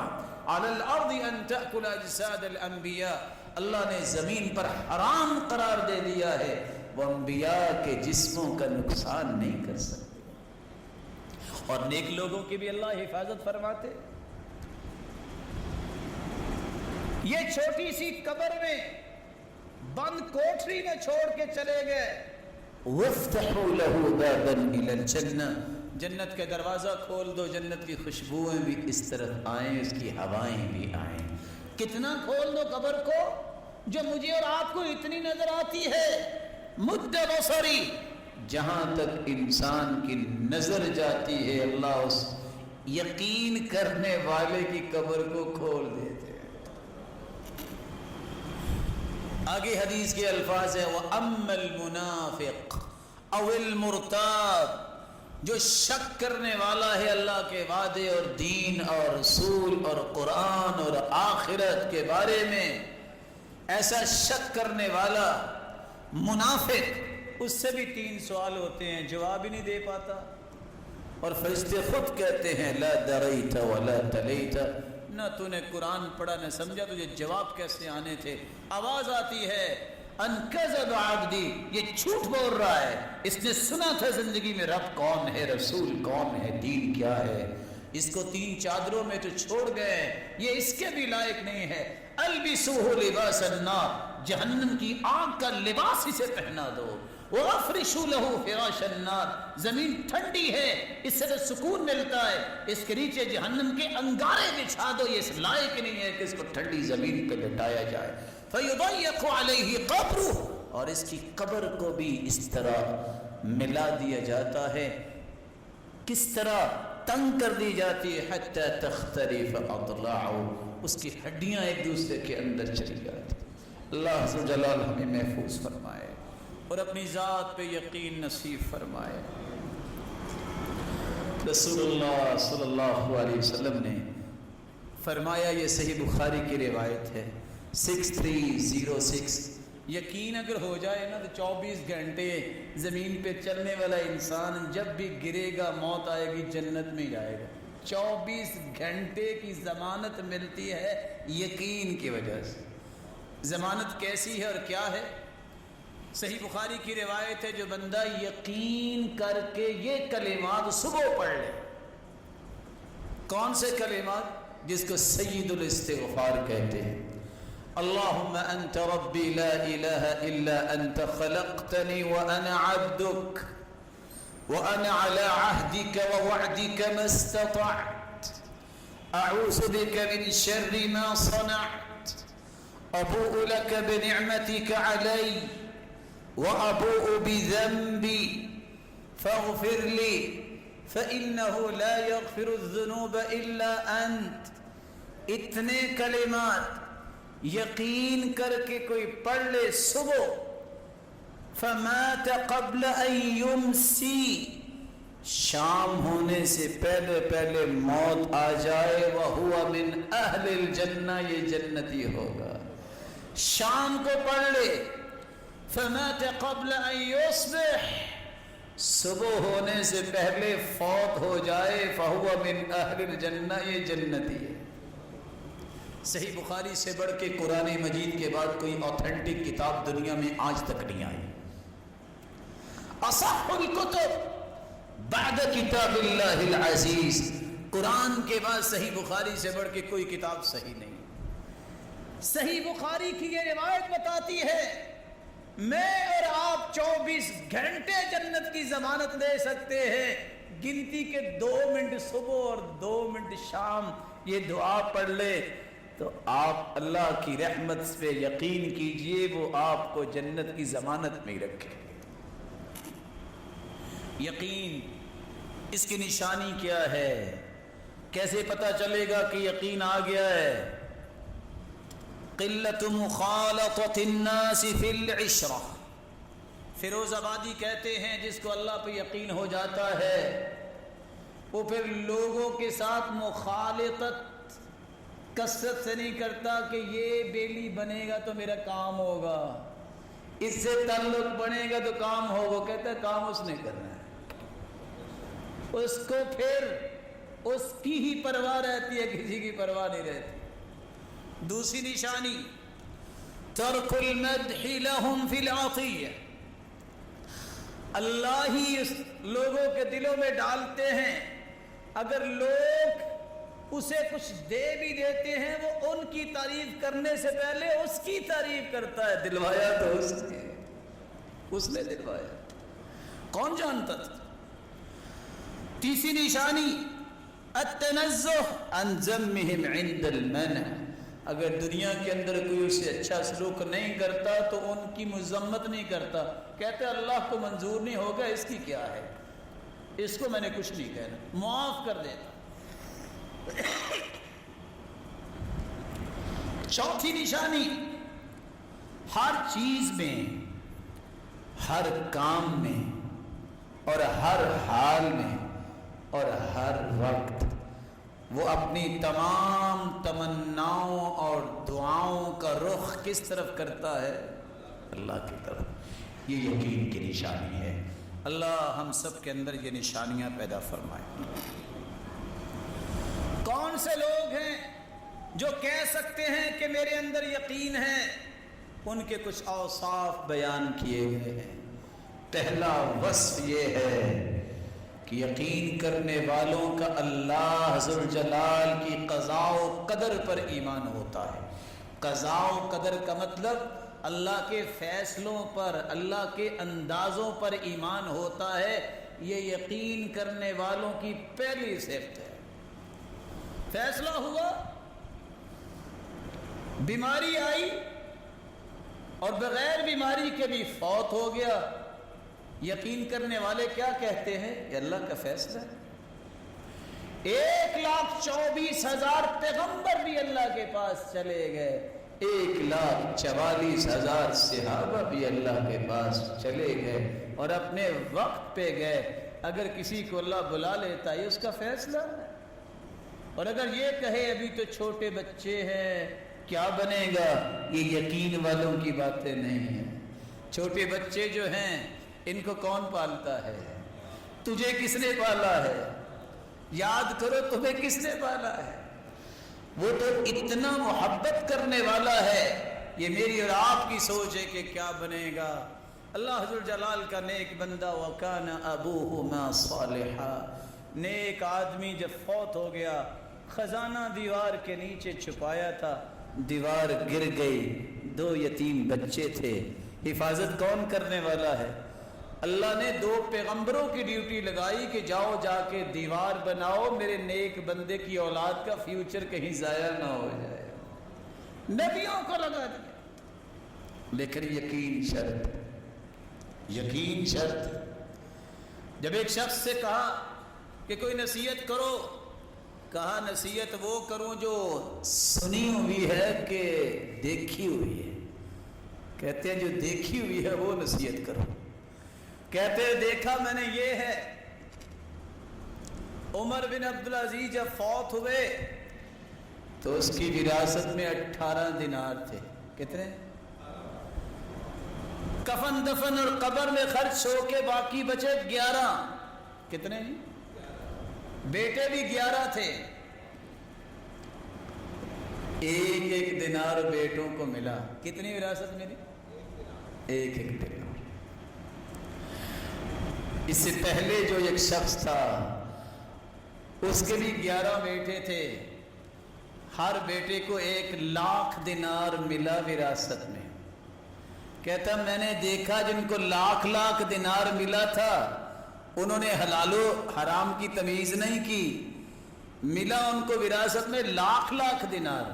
علی الارض ان تأکل اجساد الانبیاء، اللہ نے زمین پر حرام قرار دے دیا ہے وہ انبیاء کے جسموں کا نقصان نہیں کر سکتے. اور نیک لوگوں کی بھی اللہ حفاظت فرماتے. یہ چھوٹی سی قبر میں بند کوٹری میں چھوڑ کے چلے گئے. وَافْتَحُوا لَهُ بَابًا إِلَى الْجَنَّةِ، جنت کا دروازہ کھول دو، جنت کی خوشبوئیں بھی اس طرف آئیں، اس کی ہوائیں بھی آئیں. کتنا کھول دو قبر کو جو مجھے اور آپ کو اتنی نظر آتی ہے. مد بصری، جہاں تک انسان کی نظر جاتی ہے اللہ اس یقین کرنے والے کی قبر کو کھول دیتے ہیں. آگے حدیث کے الفاظ ہیں وَأَمَّا الْمُنَافِقُ أَوِ الْمُرْتَابُ، جو شک کرنے والا ہے اللہ کے وعدے اور دین اور رسول اور قرآن اور آخرت کے بارے میں، ایسا شک کرنے والا منافق، اس سے بھی 3 سوال ہوتے ہیں، جواب ہی نہیں دے پاتا. اور فرشتے خود کہتے ہیں لا دریت ولا تلیت، نہ تو نے قرآن پڑھا نہ سمجھا، تجھے جواب کیسے آنے تھے. آواز آتی ہے ان کذب عبدی، یہ جھوٹ بول رہا ہے، اس نے سنا تھا زندگی میں رب کون ہے، رسول کون ہے، دین کیا ہے. اس کو 3 چادروں میں تو چھوڑ گئے، یہ اس کے بھی لائق نہیں ہے. البسوہ لباس النار، جہنم کی آگ کا لباس اسے پہنا دو. وَافْرِشُوا لَهُ فِرَاشَ النَّارِ، زمین ٹھنڈی ہے، اس سے تو سکون ملتا ہے، اس کے نیچے جہنم کے انگارے بچھا دو، یہ اس لائق نہیں ہے کہ اس کو ٹھنڈی زمین پہ لٹایا جائے. فَيُضَيَّقُ عَلَيْهِ قَبْرُهُ، اور اس کی قبر کو بھی اس طرح ملا دیا جاتا ہے. کس طرح تنگ کر دی جاتی ہے حتی تختلف اضلاعه، اس کی ہڈیاں ایک دوسرے کے اندر چلی جاتی. اللہ عز و جلال ہمیں محفوظ فرمائے اور اپنی ذات پہ یقین نصیب فرمائے. رسول اللہ صلی اللہ علیہ وسلم نے فرمایا، یہ صحیح بخاری کی روایت ہے 6306، یقین اگر ہو جائے نا تو 24 گھنٹے زمین پہ چلنے والا انسان جب بھی گرے گا موت آئے گی جنت میں جائے گا. 24 گھنٹے کی ضمانت ملتی ہے یقین کی وجہ سے. ضمانت کیسی ہے اور کیا ہے؟ صحیح بخاری کی روایت ہے جو بندہ یقین کر کے یہ کلمات صبح پڑھ لے. کون سے کلمات؟ جس کو سید الاستغفار کہتے ہیں. اللہم انت ربی لا الہ الا انت خلقتنی وانا عبدک وأنا على عهدك ووعدك ما استطعت أعوذ بك من شر ما صنعت أبوء لك بنعمتك علي وأبوء بذنبي فاغفر لي فإنه لا يغفر الذنوب إلا أنت. اتنے کلمات یقین کر کے کوئی پڑھ لے صبح، فمات قبل ان یمسی، شام ہونے سے پہلے پہلے موت آ جائے، وہو من اہل الجنہ، یہ جنتی ہوگا. شام کو پڑھ لے فمات قبل ان یصبح، صبح ہونے سے پہلے فوت ہو جائے، فہو من اہل الجنہ، یہ جنتی ہے. صحیح بخاری سے بڑھ کے قرآن مجید کے بعد کوئی اوتھینٹک کتاب دنیا میں آج تک نہیں آئی. اصح الکتب بعد کتاب اللہ العزیز، قرآن کے بعد صحیح بخاری سے بڑھ کے کوئی کتاب صحیح نہیں. صحیح بخاری کی یہ روایت بتاتی ہے میں اور آپ 24 گھنٹے جنت کی ضمانت لے سکتے ہیں. گنتی کے 2 منٹ صبح اور 2 منٹ شام یہ دعا پڑھ لے تو آپ اللہ کی رحمت پہ یقین کیجئے وہ آپ کو جنت کی ضمانت میں رکھے. یقین اس کی نشانی کیا ہے؟ کیسے پتہ چلے گا کہ یقین آ گیا ہے؟ قلت مخالطۃ الناس فی العشرہ، فیروز آبادی کہتے ہیں جس کو اللہ پہ یقین ہو جاتا ہے وہ پھر لوگوں کے ساتھ مخالطت کثرت سے نہیں کرتا کہ یہ بیلی بنے گا تو میرا کام ہوگا، اس سے تعلق بنے گا تو کام ہوگا. کہتا ہے کام اس نے کرنا ہے، اس کو پھر اس کی ہی پرواہ رہتی ہے، کسی کی پرواہ نہیں رہتی. دوسری نشانی ترک المدح لهم فی العطیہ، اللہ ہی اس لوگوں کے دلوں میں ڈالتے ہیں اگر لوگ اسے کچھ دے بھی دیتے ہیں وہ ان کی تعریف کرنے سے پہلے اس کی تعریف کرتا ہے. دلوایا تو اس نے دلوایا، کون جانتا تھا. تیسری نشانی التنزہ عن ذمہم عند المنع، اگر دنیا کے اندر کوئی اسے اچھا سلوک نہیں کرتا تو ان کی مذمت نہیں کرتا. کہتے اللہ کو منظور نہیں ہوگا، اس کی کیا ہے، اس کو میں نے کچھ نہیں کہنا، معاف کر دیتا. چوتھی نشانی ہر چیز میں، ہر کام میں اور ہر حال میں اور ہر وقت وہ اپنی تمام تمناؤں اور دعاؤں کا رخ کس طرف کرتا ہے؟ اللہ کی طرف. یہ یقین کی نشانی ہے. اللہ ہم سب کے اندر یہ نشانیاں پیدا فرمائے. کون سے لوگ ہیں جو کہہ سکتے ہیں کہ میرے اندر یقین ہے؟ ان کے کچھ اوصاف بیان کیے گئے ہیں. پہلا وصف یہ ہے کہ یقین کرنے والوں کا اللہ ذوالجلال کی قضاء و قدر پر ایمان ہوتا ہے. قضاء و قدر کا مطلب اللہ کے فیصلوں پر، اللہ کے اندازوں پر ایمان ہوتا ہے. یہ یقین کرنے والوں کی پہلی صفت ہے. فیصلہ ہوا، بیماری آئی اور بغیر بیماری کے بھی فوت ہو گیا، یقین کرنے والے کیا کہتے ہیں؟ یہ اللہ کا فیصلہ ہے. 1,24,000 پیغمبر بھی اللہ کے پاس چلے گئے، 1,44,000 صحابہ بھی اللہ کے پاس چلے گئے اور اپنے وقت پہ گئے. اگر کسی کو اللہ بلا لیتا ہے اس کا فیصلہ ہے. اور اگر یہ کہے ابھی تو چھوٹے بچے ہیں کیا بنے گا، یہ یقین والوں کی باتیں نہیں ہیں. چھوٹے بچے جو ہیں ان کو کون پالتا ہے؟ تجھے کس نے پالا ہے؟ یاد کرو تمہیں کس نے پالا ہے. وہ تو اتنا محبت کرنے والا ہے. یہ میری اور آپ کی سوچ ہے کہ کیا بنے گا. اللہ ذوالجلال کا نیک بندہ وَكَانَ أَبُوهُمَا صَالِحًا، نیک آدمی جب فوت ہو گیا، خزانہ دیوار کے نیچے چھپایا تھا، دیوار گر گئی، 2 یتیم بچے تھے. حفاظت کون کرنے والا ہے؟ اللہ نے 2 پیغمبروں کی ڈیوٹی لگائی کہ جاؤ جا کے دیوار بناؤ، میرے نیک بندے کی اولاد کا فیوچر کہیں ضائع نہ ہو جائے، نبیوں کو لگا دیا۔ لیکن یقین شرط، یقین شرط۔ جب ایک شخص سے کہا کہ کوئی نصیحت کرو، کہا نصیحت وہ کروں جو سنی ہوئی ہے کہ دیکھی ہوئی ہے؟ کہتے ہیں جو دیکھی ہوئی ہے وہ نصیحت کرو۔ کہتے ہیں دیکھا میں نے یہ ہے، عمر بن عبدالعزیز جب فوت ہوئے تو اس کی وراثت میں 18 دینار تھے۔ کتنے؟ کفن دفن اور قبر میں خرچ ہو کے باقی بچے 11۔ کتنے؟ بیٹے بھی 11 تھے۔ ایک دینار بیٹوں کو ملا۔ کتنی وراثت ملی؟ ایک دینار۔ اس سے پہلے جو ایک شخص تھا اس کے بھی 11 بیٹے تھے، ہر بیٹے کو 1,00,000 دینار ملا وراثت میں۔ کہتا میں نے دیکھا جن کو لاکھ دینار ملا تھا انہوں نے حلال و حرام کی تمیز نہیں کی، ملا ان کو وراثت میں لاکھ دینار،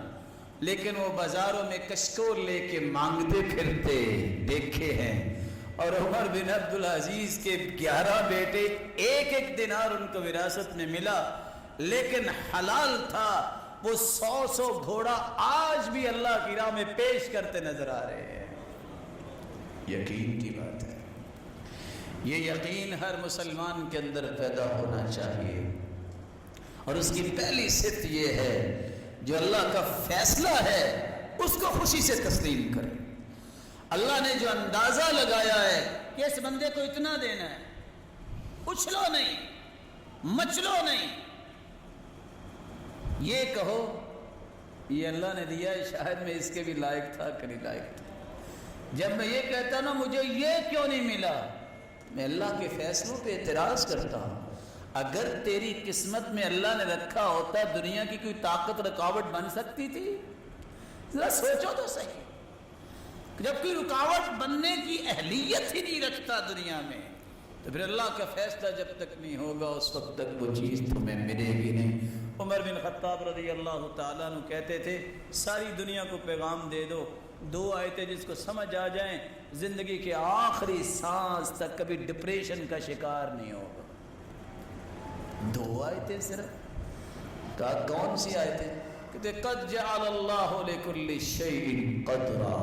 لیکن وہ بازاروں میں کشکول لے کے مانگتے پھرتے دیکھے ہیں۔ اور عمر بن عبدالعزیز کے 11 بیٹے 1 دینار ان کو وراثت میں ملا، لیکن حلال تھا۔ وہ 100 گھوڑا آج بھی اللہ کی راہ میں پیش کرتے نظر آ رہے ہیں۔ یقین کی بات ہے، یہ یقین ہر مسلمان کے اندر پیدا ہونا چاہیے، اور اس کی پہلی صفت یہ ہے جو اللہ کا فیصلہ ہے اس کو خوشی سے تسلیم کرے۔ اللہ نے جو اندازہ لگایا ہے کہ اس بندے کو اتنا دینا ہے، اچھلو نہیں، مچلو نہیں، یہ کہو یہ اللہ نے دیا ہے، شاید میں اس کے بھی لائق تھا کہ نہیں لائق تھا۔ جب میں یہ کہتا نا مجھے یہ کیوں نہیں ملا، میں اللہ کے فیصلوں پہ اعتراض کرتا ہوں۔ اگر تیری قسمت میں اللہ نے رکھا ہوتا دنیا کی کوئی طاقت رکاوٹ بن سکتی تھی؟ ذرا سوچو تو صحیح، جب کوئی رکاوٹ بننے کی اہلیت ہی نہیں رکھتا دنیا میں، تو پھر اللہ کا فیصلہ جب تک نہیں ہوگا اس وقت تک وہ چیز تمہیں ملے گی نہیں۔ عمر بن خطاب رضی اللہ تعالیٰ عنہ کہتے تھے ساری دنیا کو پیغام دے دو، 2 آیتیں جس کو سمجھ آ جائیں زندگی کے آخری سانس تک کبھی ڈپریشن کا شکار نہیں ہوگا۔ 2 آیتیں صرف؟ کہا کون سی آیتیں؟ کہتے قد جعل اللہ لکل شیء قدرا،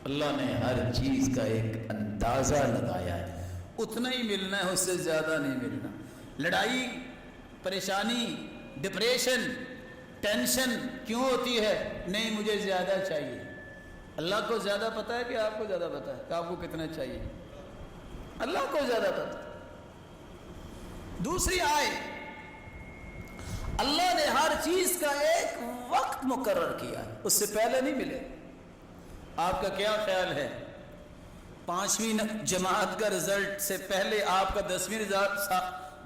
اللہ نے ہر چیز کا ایک اندازہ لگایا ہے، اتنا ہی ملنا ہے، اس سے زیادہ نہیں ملنا۔ لڑائی، پریشانی، ڈپریشن، ٹینشن کیوں ہوتی ہے؟ نہیں مجھے زیادہ چاہیے۔ اللہ کو زیادہ پتا ہے کہ آپ کو زیادہ پتا ہے کہ آپ کو کتنا چاہیے؟ اللہ کو زیادہ پتا ہے۔ دوسری آیت، اللہ نے ہر چیز کا ایک وقت مقرر کیا ہے، اس سے پہلے نہیں ملے۔ آپ کا کیا خیال ہے 5ویں جماعت کا رزلٹ سے پہلے آپ کا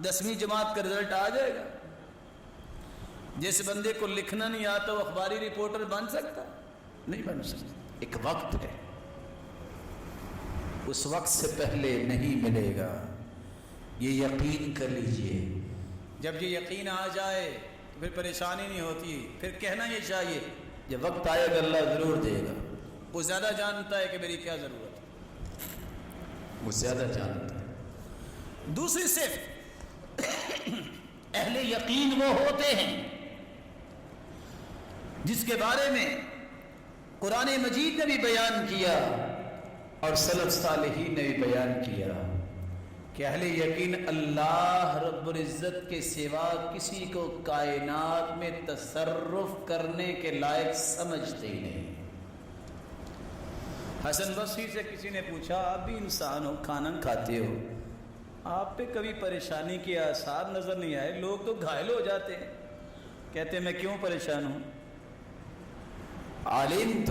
10ویں جماعت کا رزلٹ آ جائے گا؟ جس بندے کو لکھنا نہیں آتا وہ اخباری رپورٹر بن سکتا؟ نہیں بن سکتا۔ ایک وقت ہے، اس وقت سے پہلے نہیں ملے گا، یہ یقین کر لیجئے۔ جب یہ یقین آ جائے تو پھر پریشانی نہیں ہوتی، پھر کہنا یہ چاہیے جب وقت آئے گا اللہ ضرور دے گا۔ وہ زیادہ جانتا ہے کہ میری کیا ضرورت ہے، وہ زیادہ جانتا ہے۔ دوسری صفت، اہل یقین وہ ہوتے ہیں جس کے بارے میں قرآن مجید نے بھی بیان کیا اور سلف صالحین نے بھی بیان کیا کہ اہل یقین اللہ رب العزت کے سوا کسی کو کائنات میں تصرف کرنے کے لائق سمجھتے ہی نہیں۔ حسن بصری سے کسی نے پوچھا آپ بھی انسان ہو، کھانا کھاتے ہو، آپ پہ کبھی پریشانی کے آثار نظر نہیں آئے؟ لوگ تو گھائل ہو جاتے ہیں۔ کہتے میں کیوں پریشان ہوں؟ علمت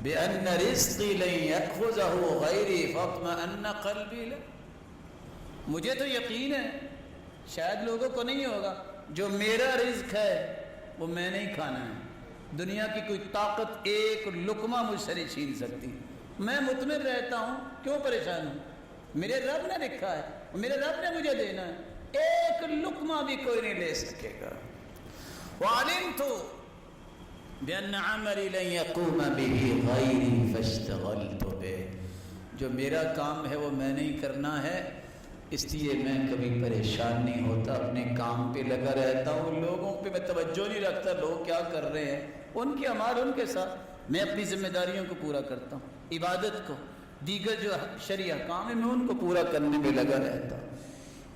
بأن رزقی لن یأخذہ غیری فاطمئن قلبی لہ، مجھے تو یقین ہے شاید لوگوں کو نہیں ہوگا، جو میرا رزق ہے وہ میں نہیں کھانا ہے، دنیا کی کوئی طاقت ایک لقمہ مجھ سے نہیں چھین سکتی، میں مطمئن رہتا ہوں، کیوں پریشان ہوں؟ میرے رب نے لکھا ہے، میرے رب نے مجھے دینا ہے، ایک لقمہ بھی کوئی نہیں لے سکے گا۔ وَعَلِمْتُ بِأَنَّ عَمَلِي لَن يَقُومَ بِهِ غَيْرِي فَاشْتَغَلْتُ بِهِ، جو میرا کام ہے وہ میں نہیں کرنا ہے، اس لیے میں کبھی پریشان نہیں ہوتا، اپنے کام پہ لگا رہتا ہوں، لوگوں پہ میں توجہ نہیں رکھتا لوگ کیا کر رہے ہیں، ان کے اعمال ان کے ساتھ، میں اپنی ذمہ داریوں کو پورا کرتا ہوں، عبادت کو، دیگر جو شرعیہ کام ہے میں ان کو پورا کرنے میں لگا رہتا ہوں۔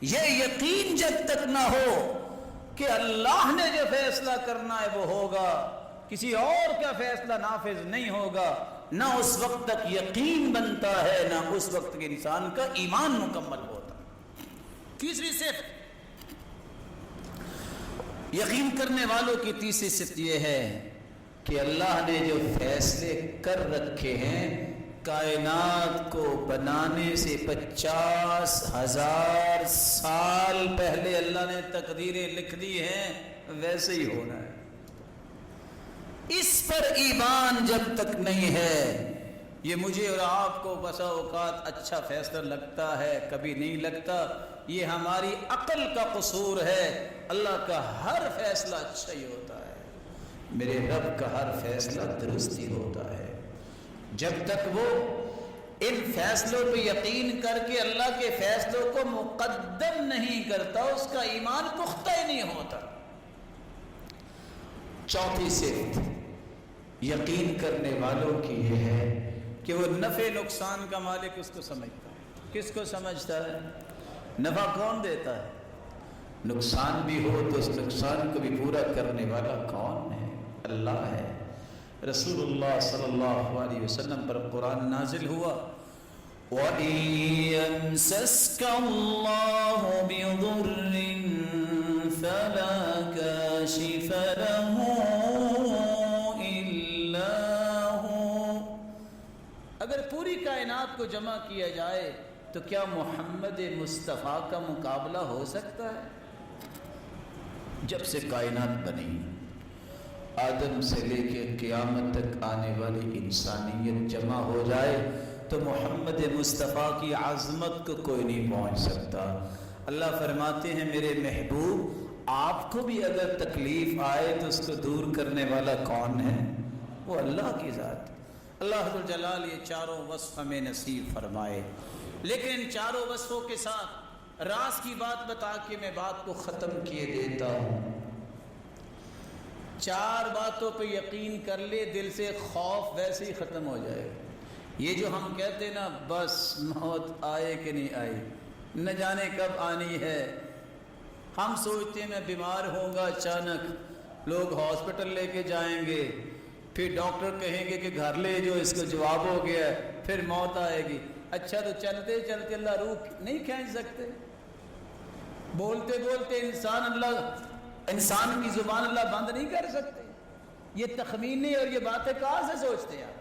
یہ یقین جب تک نہ ہو کہ اللہ نے جو فیصلہ کرنا ہے وہ ہوگا، کسی اور کا فیصلہ نافذ نہیں ہوگا، نہ اس وقت تک یقین بنتا ہے، نہ اس وقت کے انسان کا ایمان مکمل ہوتا۔ تیسری صفت یقین کرنے والوں کی تیسری صفت یہ ہے کہ اللہ نے جو فیصلے کر رکھے ہیں، کائنات کو بنانے سے 50,000 سال پہلے اللہ نے تقدیریں لکھ دی ہیں، ویسے ہی ہونا ہے۔ اس پر ایمان جب تک نہیں ہے، یہ مجھے اور آپ کو بسا اوقات اچھا فیصلہ لگتا ہے، کبھی نہیں لگتا، یہ ہماری عقل کا قصور ہے۔ اللہ کا ہر فیصلہ اچھا ہی ہوتا ہے، میرے رب کا ہر فیصلہ درست ہی ہوتا ہے۔ جب تک وہ ان فیصلوں پہ یقین کر کے اللہ کے فیصلوں کو مقدم نہیں کرتا، اس کا ایمان پختہ ہی نہیں ہوتا۔ چوتھی صفت یقین کرنے والوں کی یہ ہے کہ وہ نفع نقصان کا مالک اس کو سمجھتا ہے۔ کس کو سمجھتا ہے؟ نفع کون دیتا ہے؟ نقصان بھی ہو تو اس نقصان کو بھی پورا کرنے والا کون ہے؟ اللہ ہے۔ رسول اللہ صلی اللہ علیہ وسلم پر قرآن نازل ہوا، وَإِن يَمْسَسْكَ اللَّهُ بِضُرٍّ فَلَا كَاشِفَ لَهُ إِلَّا هُوَ۔ اگر پوری کائنات کو جمع کیا جائے تو کیا محمد مصطفیٰ کا مقابلہ ہو سکتا ہے؟ جب سے کائنات بنی، آدم سے لے کے قیامت تک آنے والی انسانیت جمع ہو جائے تو محمد مصطفیٰ کی عظمت کو کوئی نہیں پہنچ سکتا۔ اللہ فرماتے ہیں میرے محبوب، آپ کو بھی اگر تکلیف آئے تو اس کو دور کرنے والا کون ہے؟ وہ اللہ کی ذات۔ اللہ ذوالجلال یہ چاروں وصف ہمیں نصیب فرمائے۔ لیکن ان چاروں وصفوں کے ساتھ راز کی بات بتا کے میں بات کو ختم کیے دیتا ہوں۔ 4 باتوں پہ یقین کر لے، دل سے خوف ویسے ہی ختم ہو جائے گا۔ یہ جو ہم کہتے ہیں نا بس موت آئے کہ نہیں آئی، نہ جانے کب آنی ہے، ہم سوچتے ہیں میں بیمار ہوں گا، اچانک لوگ ہاسپٹل لے کے جائیں گے، پھر ڈاکٹر کہیں گے کہ گھر لے جو اس کو جواب ہو گیا ہے، پھر موت آئے گی۔ اچھا تو چلتے چلتے اللہ روح نہیں کھینچ سکتے؟ بولتے بولتے انسان کی زبان اللہ بند نہیں کر سکتے؟ یہ تخمینے اور یہ باتیں کہاں سے سوچتے ہیں آپ؟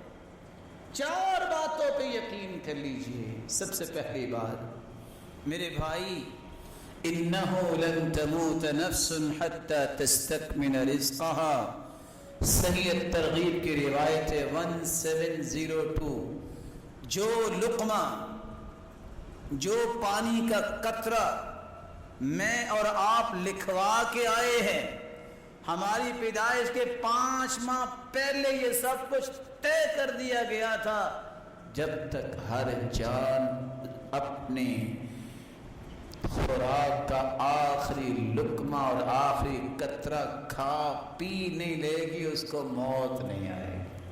4 باتوں پہ یقین کر لیجئے۔ سب سے پہلی بات میرے بھائی، انہ لن تموت نفس حتی تستکمل رزقها، صحیح ترغیب کی روایت ہے 1702، جو لقمہ، جو پانی کا قطرہ میں اور آپ لکھوا کے آئے ہیں، ہماری پیدائش کے 5 ماہ پہلے یہ سب کچھ طے کر دیا گیا تھا، جب تک ہر جان اپنے خوراک کا آخری لقمہ اور آخری قطرہ کھا پی نہیں لے گی، اس کو موت نہیں آئے گی۔